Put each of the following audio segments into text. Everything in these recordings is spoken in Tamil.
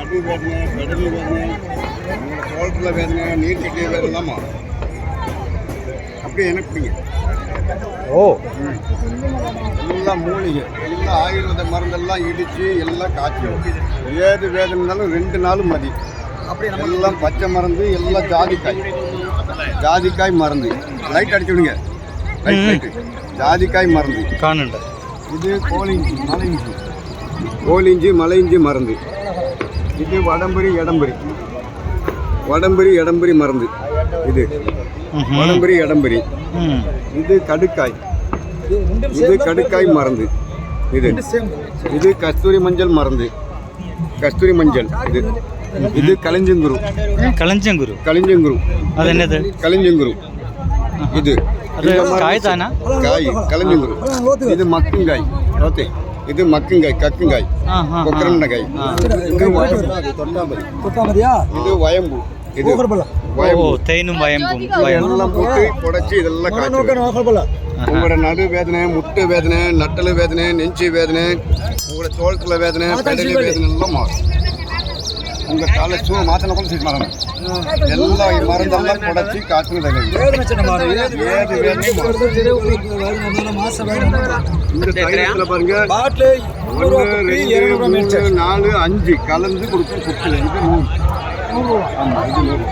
நடு வேதனை, பெடலி வேதனை, தோளத்தில் வேதனை, நீர்க்கட்டிய வேதனைலாமா அப்படியே எனக்கு பிடிங்க. ஓ எல்லாம் மூலிகை, எல்லாம் ஆயுர்வேத மருந்தெல்லாம் இடித்து எல்லாம் காய்ச்சி ஏது வேதனைனாலும் 2 நாளும் மதி. அப்படி எல்லாம் பச்சை மருந்து, எல்லாம் ஜாதிக்காய் மருந்து. லைட் அடிச்சு விடுங்க. லைட்டு ஜாதிக்காய் மருந்து காணுண்ட. இது கோலிஞ்சி மலையிஞ்சி மருந்து. இது வடம்பரி இடம்பரி மருந்து. இது வடம்பரி இடம்பரி. இது கடுக்காய் மருந்து. இது கஸ்தூரி மஞ்சள் மருந்து. இது களிஞ்சங்குரு. அது என்னது? களிஞ்சங்குரு. இது காய் தானா? காய் களிஞ்சங்குரு. இது மக்குங்காய். ஓகே, இது மக்குங்காய், கக்குங்காய், கொக்கரண்டக்காய். இது வயம்பு. இது தேனும் வயம்பும் எல்லாம் போட்டு புடைச்சி இதெல்லாம் காய்ச்சி உங்களோட நடு வேதனை, முட்டு வேதனை, நட்டல் வேதனை, நெஞ்சு வேதனை, உங்களோட தோளத்தில் வேதனை, பெடலி வேதனை எல்லாம் மாறும். உங்கள் காலை சூழ் மாற்றின கூட சரி மாறணும். எல்லாம் மருந்தெல்லாம் புடைச்சி காய்ச்சி இந்த தைலத்தில் பாருங்க 1, 2, 3, 4, 5 கலந்து கொடுக்கும் குட்டில். இது 100. ஆமாம், இது 100.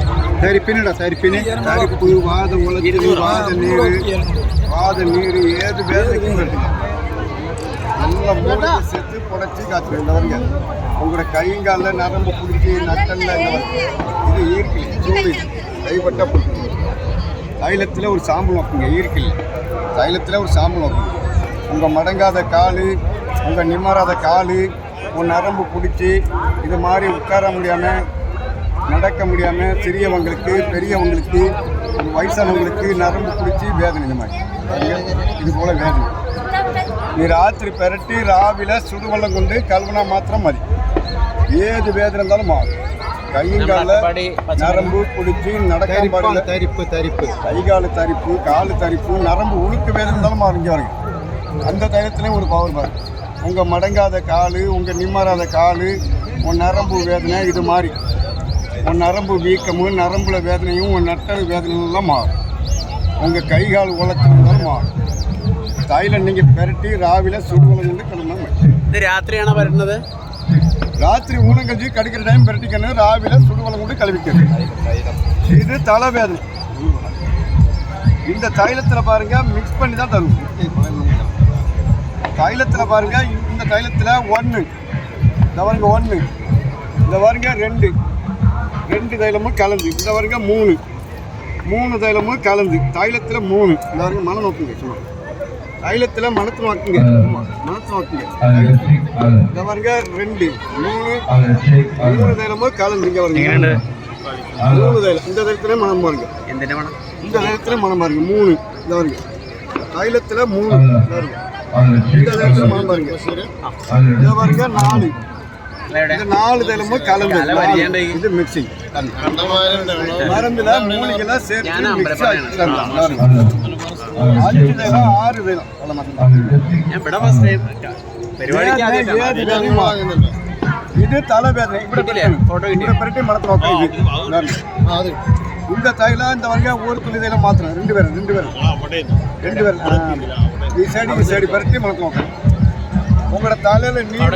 சரி பின்னடா, சரி பின்னி. தரிப்பு, வாத உலகத்து, வாத நீர் ஏது வேதனைக்கும் எடுத்துக்கலாம். எல்லாம் மூணு சேர்த்து புடைச்சி காய்ச்சல். இந்த வருங்க உங்களோட கைங்காலில் நரம்பு பிடிச்சி நட்டல்ல இது ஈர்க்கில் சூடு கைப்பட்ட பிடிச்சி தைலத்தில் ஒரு சாம்பல் வைக்குங்க. ஈர்க்கில் தைலத்தில் ஒரு சாம்பல் வைக்குங்க. உங்கள் மடங்காத கால், உங்கள் நிம்மறாத கால், உங்கள் நரம்பு பிடிச்சி இது மாதிரி உட்கார முடியாமல், நடக்க முடியாமல், சிறியவங்களுக்கு, பெரியவங்களுக்கு, வயசானவங்களுக்கு நரம்பு பிடிச்சி வேதனை. இந்த மாதிரி இது போல் வேதனை. நீ ராத்திரி பெரட்டி ராவில சுடுவெள்ளம் கொண்டு கல்வனா மாத்திரம் மதி. ஏது வேதனை இருந்தாலும் மாறும். கைங்கால நரம்பு பிடிச்சி நடக்க தரிப்பு, கைகால தரிப்பு, காலு தரிப்பு, நரம்பு உழுக்கு வேதனை இருந்தாலும் மாறும். இங்கே வருங்க அந்த தைலத்துலேயும் ஒரு பவர் பாரு. உங்கள் மடங்காத கால், உங்கள் நிம்மறாத கால், உன் நரம்பு வேதனை இது மாதிரி, உன் நரம்பு வீக்கமும் நரம்புல வேதனையும் உன் நட்டல் வேதனைலாம் மாறும். உங்கள் கை கால் உழைச்சிருந்தாலும் மாறும். தைலம் நீங்கள் பெரட்டி ராவில சுடுவலம் கொண்டு கிளம்ப. இது ராத்திரியான வருന്നത്? ராத்திரி ஊனங்கஞ்சி கடிக்கிற டைம் பெரட்டிக்கணும். ராவில சுடுவலம் கொண்டு கழுவிக்கணும். இது தலைவேதனை. இந்த தைலத்தில் பாருங்க மிக்ஸ் பண்ணி தான் தரும். தைலத்தில் பாருங்க, இந்த தைலத்தில் 1, இந்த பாருங்க 1, இந்த பாருங்க 2 தைலமும் கலந்து, இந்த பாருங்க 3 தைலமும் கலந்து. தைலத்தில் 3, இந்த பாருங்க மனம் நோக்குங்க. சும்மா தைலத்தில் மனத்தை நோக்குங்க. மனத்தை நோக்குங்க. இந்த பாருங்க 2, 3 தைலமும் கலந்து. இங்கே பாருங்க 3 தைலம். இந்த தைலத்திலே மனம் பாருங்க. இந்த தைலத்தில் மனம் பாருங்க 3. இந்த பாருங்க தைலத்தில் 3. இந்த தைலத்தில் மனம் பாருங்க. இந்த பாருங்க 4. இந்த 4 தைலமும் கலந்து. இது மிக்சிங் மருந்துல மூலிகைலாம் சேர்த்து மிக்ஸ் ஆகி 5 தைலம் 6 தைலம். இது தலைவேதனை. இப்படி பெருட்டி மனத்தை நோக்கம். இந்த தைலம் இந்த வரைக்கும் ஒரு துணி தைலம் மாத்திரம். 2 பேர் ಈ ಸೈಡ್ பெருட்டி மனத்தை நோக்கம். உங்களோட தலையில நீர்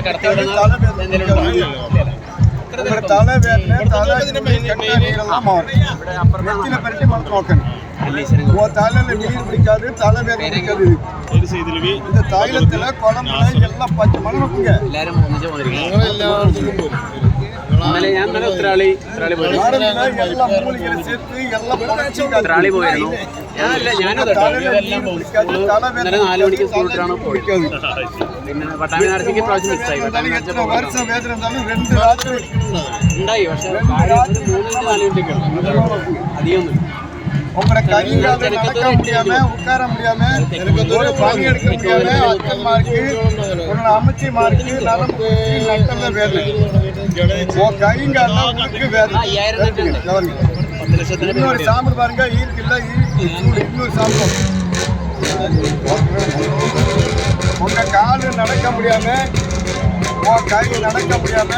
தலைவேதனை நீரெல்லாம் மாறும். நெத்தில பெருட்டி மனத்தை நோக்கணும். உன் தலையில நீர் பிடிக்காது, தலைவேதனை பிடிக்காது. இந்த தைலத்துல குழம்புல எல்லாம் பச்சை மணம் வைக்குங்க. வருஷம் வேதனை இருந்தாலும் 2 ராத்திரி உங்களோட கையால நடக்க முடியாம, உட்கார முடியாம, ஒரு பணி எடுக்க முடியாம, அக்கமா இருக்கு, உன்னோட அமைச்சியமா இருக்கு, நரம்பு நட்டல்ல வேதனை. உன் கைங்கால உங்களுக்கு வேதனை. இன்னொரு சாம்பல் பாருங்க. ஈர்க்கு இன்னொரு சாம்பல். உங்க காலு நடக்க முடியாம, உன் கை நடக்க முடியாம,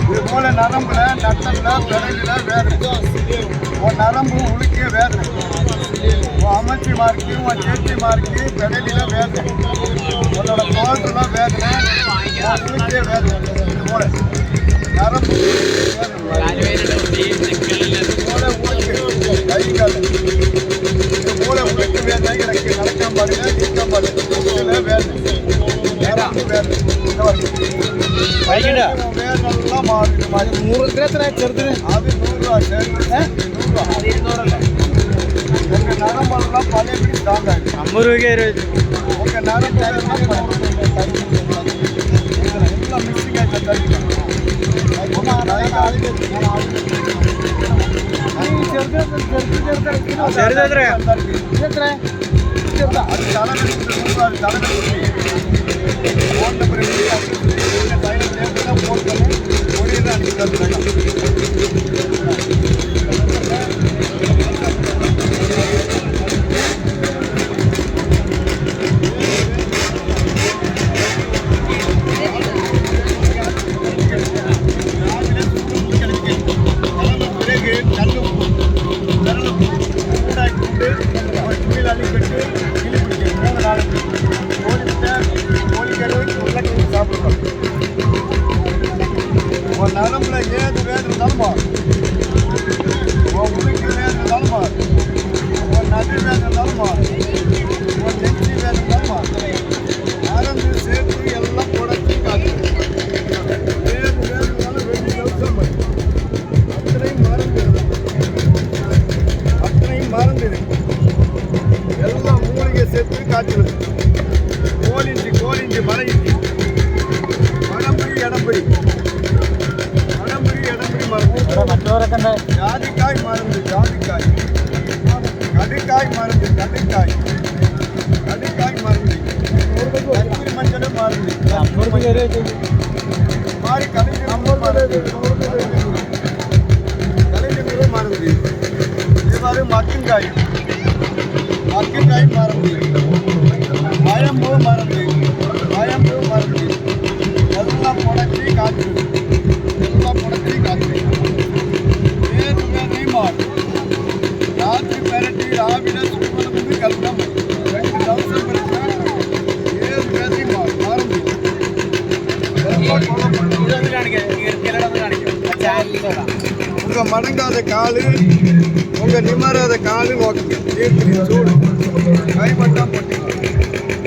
இது போல நரம்புல நட்டல்ல பிறகுல வேதனை உன் நரம்பு உழுக்கிய வேதனை உன் அமைச்சிமா இருக்கு உன் சேச்சிமா இருக்கு பிறகுல வேதனை உன்னோட தோட்டத்துல வேதனை உழுக்கிய வேதனை இது போல நரம்பு இது போல உழுக்கு கை கால் இது போல உழுக்கு வேதனை எனக்கு நடக்காம பாருங்க நீக்கம் பாருங்க வேதனை நரம்பு வேதனை வேதெல்லாம் மாறுது மாதிரி 100 ചെറുതിന് അത് 100 രൂപ சரி 100 രൂപ உங்கள் நரம்பெல்லாம் பழையபடி தாங்காது 50 ரூபாய்க்கு உங்கள் நரம்பு எல்லாம் மிக்சிங் ஆகிட்ட தள்ளிக்கலாம் அது தலைவலி 100 தலைவலி ஃபோன் நம்பர் ஃபோன் பண்ணி கொடியில் அனுப்பிடுறாங்க நரம்புல ஏது வேதனை இருந்தாலும் உன் உனக்கு வேதனை இருந்தாலும் உன் நதி வேதனை இருந்தாலும் உன் நெஞ்சி வேதனை இருந்தாலும் நரம்பு சேர்த்து எல்லாம் உடச்சி காட்டு வேறு வேதனாலும் வெள்ளி கவசம் அத்தனையும் மறந்து எல்லாம் மூலிகை சேர்த்து காய்ச்சல் கோலிஞ்சி மலையிஞ்சி வடம்புரி இடம்புரி ஜாதிக்காய் மருந்து கடுக்காய் மருந்து கடுக்காய் மருந்து கத்திரி மஞ்சள் மருந்து மாறி கலைஞர் மருந்து இவ்வாறு மக்குங்காய் மருந்து பயம்பூ மருந்து எல்லாம் புடச்சி காய்ச்சி ராத்திரி பெரட்டி ராவில சுமணம் கல்லம் 2 தவசம் ஏழு வேதி மாறும் உங்க மடங்காத காலு உங்க நிமராத காலு நோக்குங்க சூடு கைப்பட்டா போட்டீங்க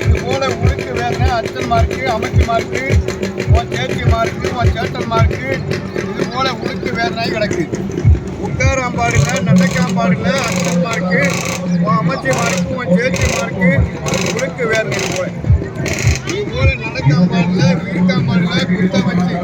இது போல உழுக்கு வேதனை அச்சல் மார்க்கு அமைச்சு மார்க்கு உன் சேச்சி மார்க்கு உன் சேட்டல் மார்க்கு இது போல உழுக்கு வேதனை கிடக்கு உட்காராம் பாருங்க நடக்காம பாருங்க அச்சல் மார்க்கு உன் அமைச்சி மார்க்கு உன் சேச்சி மார்க்கு உழுக்கு வேதனை போல இது போல நடக்காம பாருங்க வீழ்க்காம பாருங்க குத்த வச்சு